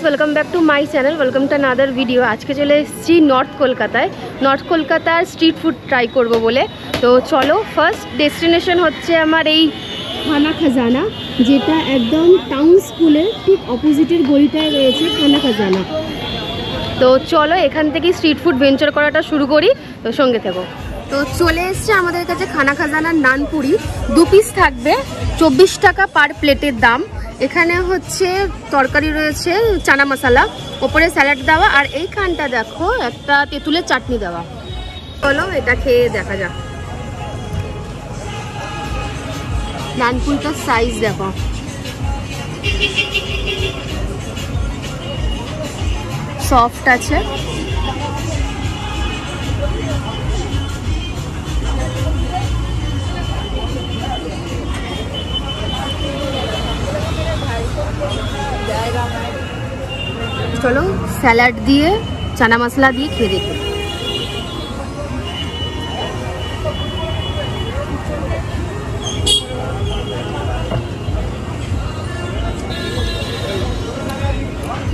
Welcome back to my channel welcome to another video. आज के चले एसेছি नर्थ कलकातार स्ट्रीट फूड ट्राई करब बोले। तो चलो फर्स्ट डेस्टिनेशन होच्छे आमार এই खाना खजाना, যেটা একদম টাউন স্কুলের ঠিক অপোজিটের গলিটায় রয়েছে খানা खजाना। তো চলো এখান থেকে স্ট্রিট ফুড ভেঞ্চার করাটা শুরু করি, তো সঙ্গে থেকো। তো চলে এসছে আমাদের কাছে খানা खजानाর নানপুরি, 2 পিস থাকবে, 24 টাকা পার প্লেটের দাম। এখানে হচ্ছে তরকারি রয়েছে, চানা মশলা, ওপরে স্যালাড দেওয়া, আর এইখানটা দেখো একটা তেঁতুলের চাটনি দেওয়া। চলো এটা খেয়ে দেখা যাক। নানপুরিটার সাইজ দেখো, সফট আছে। চলো স্যালাড দিয়ে চানা মশলা দিয়ে খেয়ে দেখি।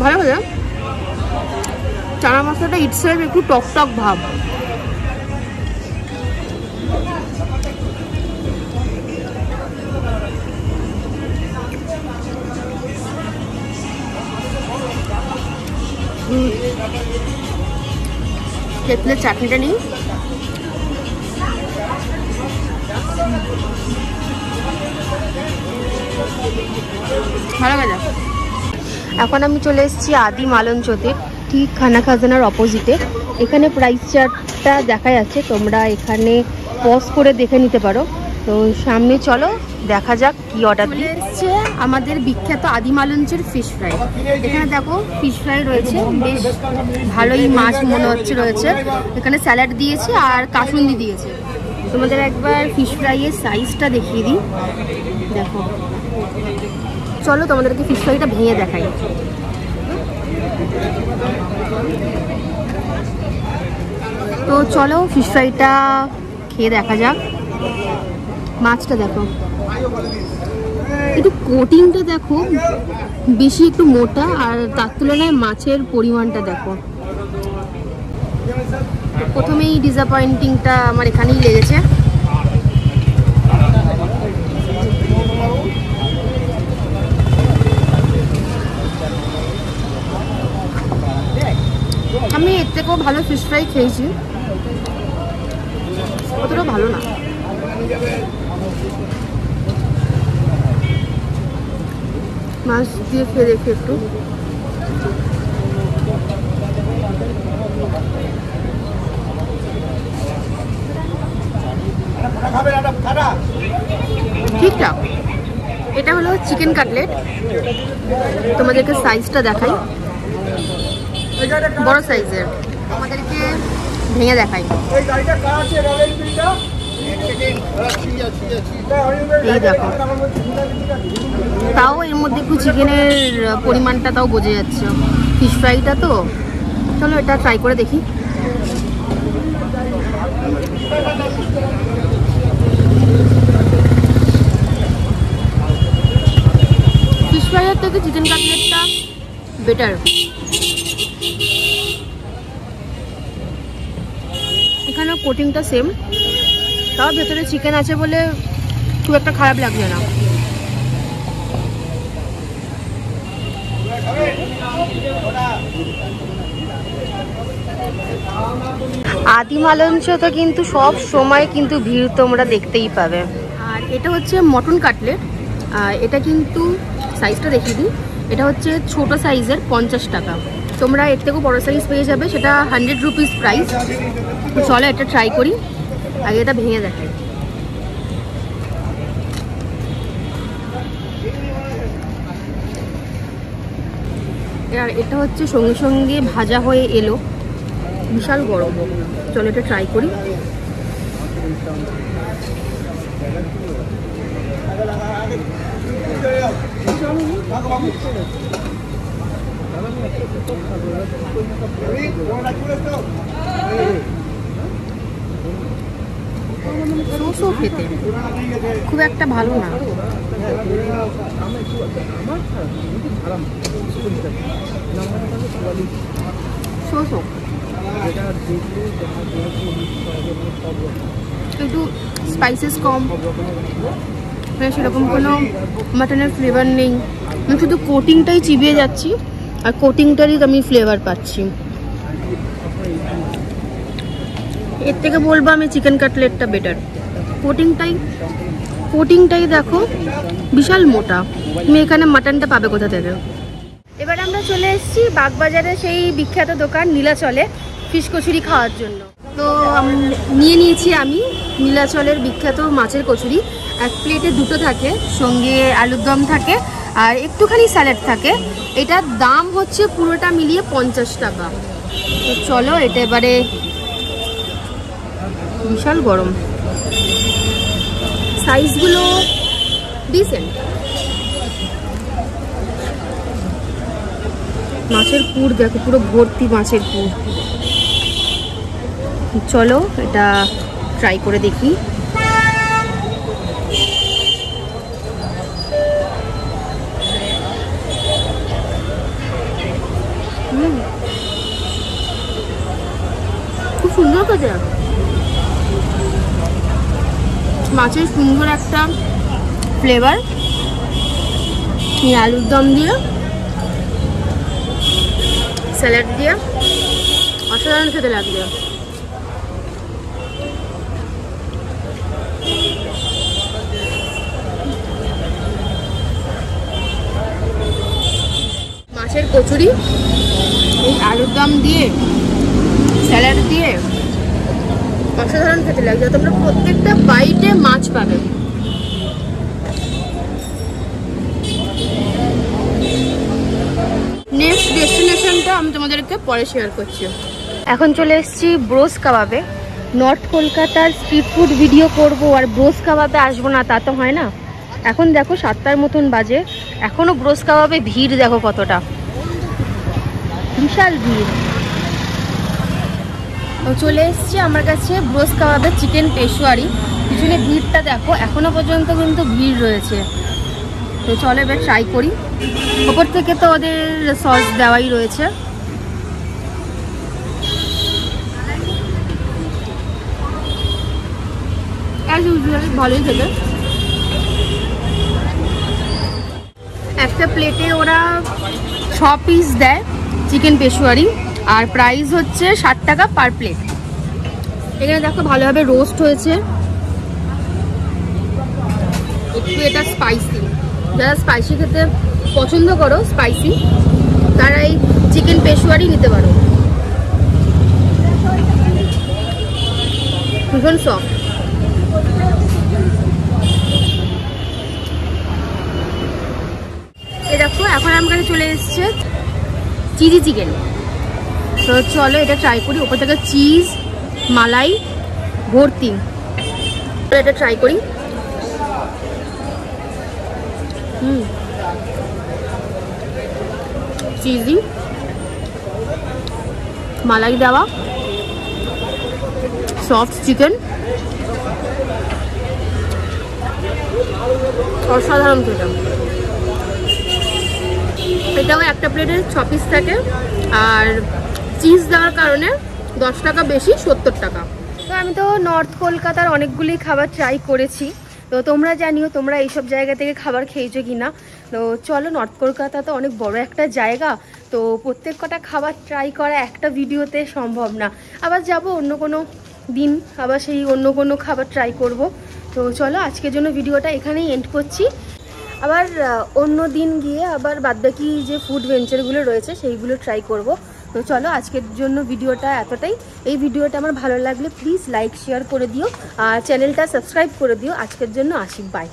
ভালো হবে, চানা মশলাটা ইটসেলফ একটু টক টক ভাব। তেঁতুলের চাটনিটা নিই। ভালো লাগে। এখন আমি চলে এসেছি আদি মালঞ্চতে, ঠিক খানা খাজানার অপোজিটে। এখানে প্রাইস চার্টটা দেখা যাচ্ছে, তোমরা এখানে পজ করে দেখে নিতে পারো। তো সামনে চলো দেখা যাক কি অর্ডার দিচ্ছে। আমাদের বিখ্যাত আদি মালঞ্চের ফিশ ফ্রাই। এখানে দেখো ফিশ ফ্রাই রয়েছে, বেশ ভালোই মাছ মনে হচ্ছে রয়েছে। এখানে স্যালাড দিয়েছে আর কাসুন্দি দিয়েছে। তোমাদের একবার ফিশ ফ্রাইয়ের সাইজটা দেখিয়ে দিই, দেখো। চলো তোমাদেরকে ফিশ ফ্রাইটা ভেঙে দেখাই। তো চলো ফিশ ফ্রাইটা খেয়ে দেখা যাক। মাছটা দেখো, একটু কোটিংটা দেখো বেশি একটু মোটা, আর তার তুলনায় মাছের পরিমাণটা দেখো। প্রথমেই ডিসঅ্যাপয়েন্টিংটা আমার এখানেই লেগেছে। আমি এর থেকেও ভালো ফিশ ফ্রাই খেয়েছি, অতটাও ভালো না। মাছ দিয়ে খেয়ে দেখি একটু। ঠিকঠাক। এটা হলো চিকেন কাটলেট, তোমাদেরকে সাইজটা দেখাই, বড় সাইজের। আমাদেরকে ভেঙে দেখাই। এই দেখো, তাও এর মধ্যে একটু চিকেনের পরিমাণটা তাও বোঝা যাচ্ছে। ফিশ ফ্রাইটা তো, চলো এটা ট্রাই করে দেখি। ফিশ ফ্রাইয়ের থেকে চিকেন কাটলেটটা বেটার। এখানে কোটিংটা সেম, তাও ভেতরে চিকেন আছে বলে খুব একটা খারাপ লাগছে না। আদি মালঞ্চতে কিন্তু সব সময় কিন্তু ভিড় তোমরা দেখতেই পাবে। আর এটা হচ্ছে মটন কাটলেট, এটা কিন্তু সাইজটা দেখিয়ে দিই। এটা হচ্ছে ছোট সাইজের, 50 টাকা। তোমরা এর থেকেও বড় সাইজ পেয়ে যাবে, সেটা 100 রুপিস প্রাইস। চলো এটা ট্রাই করি, আগে এটা ভেঙে দেখাই। আর এটা হচ্ছে সঙ্গে সঙ্গে ভাজা হয়ে এলো, বিশাল গরম। চলো এটা ট্রাই করি। খেতে খুব একটা ভালো না, একটু স্পাইসেস কম, সেরকম কোনো মাটনের ফ্লেভার নেই। আমি শুধু কোটিংটাই চিবিয়ে যাচ্ছি আর কোটিংটারই আমি ফ্লেভার পাচ্ছি। এর থেকে বলবো আমি চিকেন কাটলেটটা বেটার। কোটিংটাই দেখো বিশাল মোটা, তুমি এখানে মাটনটা পাবে কোথা থেকে। এবার আমরা চলে এসেছি বাগবাজারে সেই বিখ্যাত দোকান নীলাচলে ফিশ কচুরি খাওয়ার জন্য। তো নিয়ে নিয়েছি আমি নীলাচলের বিখ্যাত মাছের কচুরি। এক প্লেটে দুটো থাকে, সঙ্গে আলুর দম থাকে আর একটুখানি স্যালাড থাকে। এটার দাম হচ্ছে পুরোটা মিলিয়ে 50 টাকা। তো চলো এটা এবারে, বিশাল গরম, সাইজগুলো ডিসেন্ট। মাছের পুর দেখো, পুরো ভর্তি মাছের পুর। চলো এটা ট্রাই করে দেখি। খুব সুন্দর কাজে, মাছের সুন্দর একটা ফ্লেভার। আলুর দম দিয়ে স্যালাড দিয়ে অসাধারণ খেতে লাগবে। মাছের কচুরি এই আলুর দম দিয়ে স্যালাড দিয়ে অসাধারণ খেতে লাগছে। তোমরা প্রত্যেকটা বাইটে মাছ পাবে। নেক্সট ডেস্টিনেশনটা আমি তোমাদেরকে পরে শেয়ার করছি। এখন চলে এসেছি ব্রোস কাবাবে। নর্থ কলকাতার স্ট্রিট ফুড ভিডিও করব আর ব্রোস কাবাবে আসবো না তা তো হয় না। এখন দেখো 7টার মতন বাজে, এখনও ব্রোস কাবাবে ভিড় দেখো কতটা, বিশাল ভিড়। চলে এসছি আমার কাছে ব্রোস কাবাবের চিকেন পেশোয়ারি। পিছনে ভিড়টা দেখো, এখনো পর্যন্ত কিন্তু ভিড় রয়েছে। তো চলো এবার ট্রাই করি। ওপর থেকে তো ওদের সস দেওয়াই রয়েছে। অ্যাজ ইউজুয়াল ভালোই খেতে। একটা প্লেটে ওরা 6 পিস দেয় চিকেন পেশোয়ারি, আর প্রাইস হচ্ছে 60 টাকা পার প্লেট। এখানে দেখো ভালোভাবে রোস্ট হয়েছে, একটু এটা স্পাইসি। যারা স্পাইসি খেতে পছন্দ করো স্পাইসি, তারা এই চিকেন পেশোয়ারি নিতে পারো। ভীষণ সফট। এ দেখো এখন আমার কাছে চলে এসছে চিলি চিকেন। তো চলো এটা ট্রাই করি। ওপর থেকে চিজ মালাই ভর্তি, এটা ট্রাই করি। চিজি মালাই দেওয়া সফট চিকেন, অসাধারণ খেতে। এটাও একটা প্লেটে 6 পিস থাকে, আর চিজ দেওয়ার কারণে 10 টাকা বেশি, 70 টাকা। তো আমি তো নর্থ কলকাতার অনেকগুলি খাবার ট্রাই করেছি। তো তোমরা জানিও তোমরা এইসব জায়গা থেকে খাবার খেয়েছো কি না। তো চলো, নর্থ কলকাতা তো অনেক বড় একটা জায়গা, তো প্রত্যেক কটা খাবার ট্রাই করা একটা ভিডিওতে সম্ভব না। আবার যাব অন্য কোনো দিন, আবার সেই অন্য কোনো খাবার ট্রাই করব। তো চলো আজকের জন্য ভিডিওটা এখানেই এন্ড করছি। আবার অন্য দিন গিয়ে আবার বাদবাকি যে ফুড ভেঞ্চারগুলো রয়েছে সেইগুলো ট্রাই করব। তো চলো আজকের জন্য ভিডিওটা এতটাই। এই ভিডিওটা আমার ভালো লাগলে প্লিজ লাইক শেয়ার করে দিও আর চ্যানেলটা সাবস্ক্রাইব করে দিও। আজকের জন্য আসি, বাই।